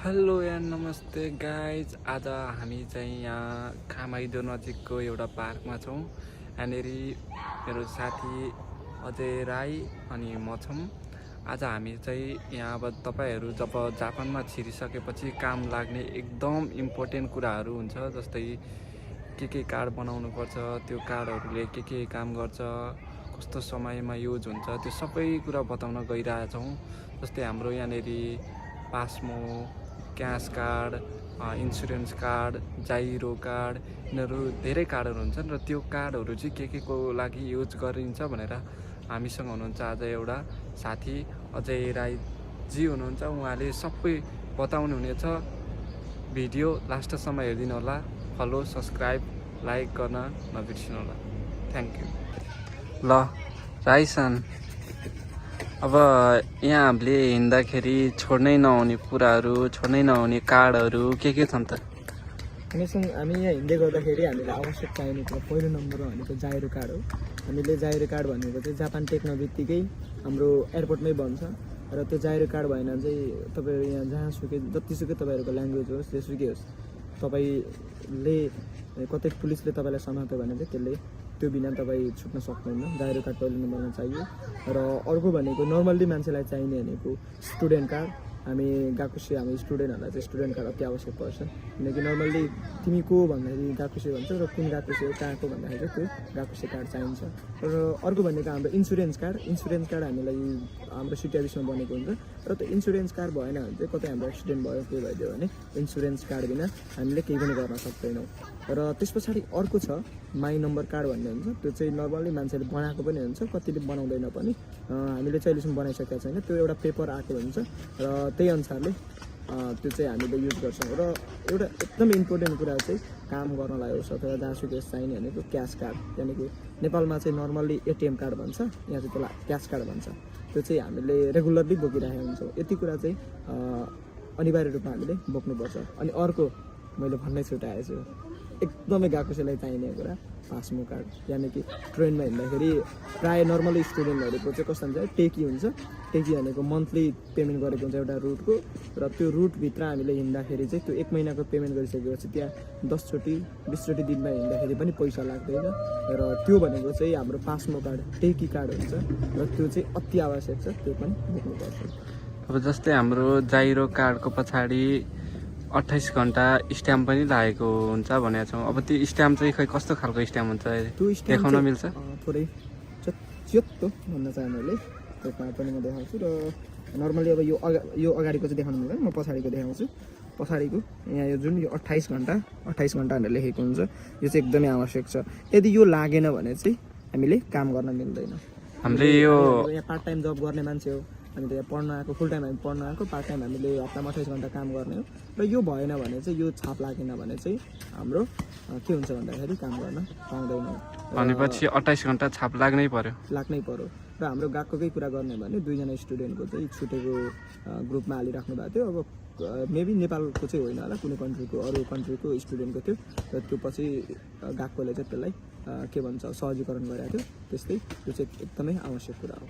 Hello and नमस्ते guys. आज हामी चाहिँ यहाँ खामाइदो नजिकको एउटा पार्कमा छौँ। यहाँनिर मेरो साथी अजय राई अनि म छौँ। आज हामी चाहिँ यहाँ अब तपाईहरू जब जापानमा छिरिसकेपछि काम लाग्ने एकदम इम्पोर्टेन्ट कुराहरू हुन्छ, जस्तै के कार्ड बनाउनु पर्छ, त्यो कार्डहरूले के काम गर्छ, कस्तो समयमा युज हुन्छ, त्यो सबै कुरा बताउन गइरहेछौँ। जस्तै हाम्रो यहाँनिर पासमो, cash card, insurance card, giro card, यिनीहरू धेरै कार्डहरू हुन्छन् र त्यो कार्डहरू चाहिँ के को लागि युज गरिन्छ भनेर हामीसँग हुनुहुन्छ आज एउटा साथी अजय राईजी हुनुहुन्छ। उहाँले सबै बताउनु हुनेछ। भिडियो लास्टसम्म हेरिदिनु होला। फलो, सब्सक्राइब, लाइक गर्न नबिर्सिनु होला। Thank you. ल राईसन, अब यहाँ हामीले हिँड्दाखेरि छोड्नै नहुने कुराहरू, छोड्नै नहुने कार्डहरू के छन् त? हामी यहाँ हिँड्दै गर्दाखेरि हामीलाई आवश्यक चाहिने कुरा पहिलो नम्बरमा भनेको जाइरो कार्ड हो। हामीले जाइरो कार्ड भनेको चाहिँ जापान टेक्न बित्तिकै हाम्रो एयरपोर्टमै बन्छ र त्यो जाइरो कार्ड भएन चाहिँ तपाईँहरू यहाँ जहाँसुकै जतिसुकै तपाईँहरूको ल्याङ्ग्वेज होस्, जेसुकै होस्, तपाईँले कतै पुलिसले तपाईँलाई समात्यो भने चाहिँ त्यसले त्यो बिना तपाईँ छुट्न सक्नुहुन्न। जाइरो कार्ड पहिलो नम्बरमा चाहियो। र अर्को भनेको नर्मल्ली मान्छेलाई चाहिने भनेको स्टुडेन्ट कार्ड। हामी गाकुसे, हामी स्टुडेन्टहरूलाई चाहिँ स्टुडेन्ट कार्ड अति आवश्यक पर्छ। किनकि नर्मल्ली तिमी को भन्दाखेरि गाकुसे भन्छ र कुन गाकुसे हो, कहाँको भन्दाखेरि चाहिँ त्यो गाकुसे कार्ड चाहिन्छ। र अर्को भनेको हाम्रो इन्सुरेन्स कार्ड। इन्सुरेन्स कार्ड हामीलाई हाम्रो सिटी अफिसमा बनेको हुन्छ र त्यो इन्सुरेन्स कार्ड भएन भने चाहिँ कतै हाम्रो एक्सिडेन्ट भयो, के भइदियो भने इन्सुरेन्स कार्ड बिना हामीले केही पनि गर्न सक्दैनौँ। र त्यस पछाडि अर्को छ माई नम्बर कार्ड भन्ने हुन्छ। त्यो चाहिँ नर्मल्ली मान्छेले बनाएको पनि हुन्छ, कतिले बनाउँदैन पनि। हामीले चाहिँ अहिलेसम्म बनाइसकेका छैन। त्यो एउटा पेपर आएको हुन्छ र त्यही अनुसारले त्यो चाहिँ हामीले युज गर्छौँ। र एउटा एकदम इम्पोर्टेन्ट कुरा चाहिँ काम गर्नलाई होस् अथवा जहाँसुकै चाहिने भनेको क्यास कार्ड। यानि कि नेपालमा चाहिँ नर्मल्ली एटिएम कार्ड भन्छ, यहाँ चाहिँ त्यसलाई क्यास कार्ड भन्छ। त्यो चाहिँ हामीले रेगुलरली बोकिरहेका हुन्छौँ। यति कुरा चाहिँ अनिवार्य रूपमा हामीले बोक्नुपर्छ। अनि अर्को मैले भन्नै छुट्याएछु, एकदमै गाकुसेलाई चाहिने कुरा पासमो कार्ड। यानि कि ट्रेनमा हिँड्दाखेरि प्रायः नर्मली स्टुडेन्टहरूको चाहिँ कस्तो हुन्छ, टेकी हुन्छ। टेकी भनेको मन्थली पेमेन्ट गरेको हुन्छ एउटा रुटको, र त्यो रुटभित्र हामीले हिँड्दाखेरि चाहिँ त्यो 1 महिनाको पेमेन्ट गरिसकेपछि त्यहाँ 10 चोटि 20 चोटि दिनमा हिँड्दाखेरि पनि पैसा लाग्दैन। र त्यो भनेको चाहिँ हाम्रो पासमो कार्ड, टेकी कार्ड हुन्छ र त्यो चाहिँ अति आवश्यक छ, त्यो पनि बोक्नुपर्छ। अब जस्तै हाम्रो जाइरो कार्डको पछाडि 28 घन्टा स्ट्याम्प पनि लागेको हुन्छ भनेको छौँ। अब त्यो स्ट्याम्प चाहिँ खै कस्तो खालको स्ट्याम्प हुन्छ, त्यो देखाउन मिल्छ? थोरै च्योत्तो भन्न चाहे मैले, त्यो कार्ड पनि म देखाउँछु। र नर्मली अब यो अगाडिको चाहिँ देखाउनु मिल्दैन, म पछाडिको देखाउँछु। पछाडिको यहाँ यो जुन यो 28 घन्टा भनेर लेखेको हुन्छ, यो चाहिँ एकदमै आवश्यक छ। यदि यो लागेन भने चाहिँ हामीले काम गर्न मिल्दैन। हामीले यो यहाँ पार्ट टाइम जब गर्ने मान्छे हो, हामी त यहाँ पढ्न आएको, फुल टाइम हामी पढ्न आएको, पार्ट टाइम हामीले हप्तामा 28 घन्टा काम गर्ने हो। र यो भएन भने चाहिँ, यो छाप लागेन भने चाहिँ हाम्रो के हुन्छ भन्दाखेरि काम गर्न पाउँदैनौँ। भनेपछि 28 घन्टा छाप लाग्नै पर्यो। र हाम्रो गएकै कुरा गर्ने भने 2 जना स्टुडेन्टको चाहिँ छुटेको ग्रुपमा हालिराख्नु भएको थियो। अब मेबी नेपालको चाहिँ होइन होला, कुनै कन्ट्रीको, अरू कन्ट्रीको स्टुडेन्टको थियो। र त्यो पछि गएकोले चाहिँ त्यसलाई के भन्छ सहजीकरण गरेको थियो। त्यस्तै त्यो चाहिँ एकदमै आवश्यक कुरा हो।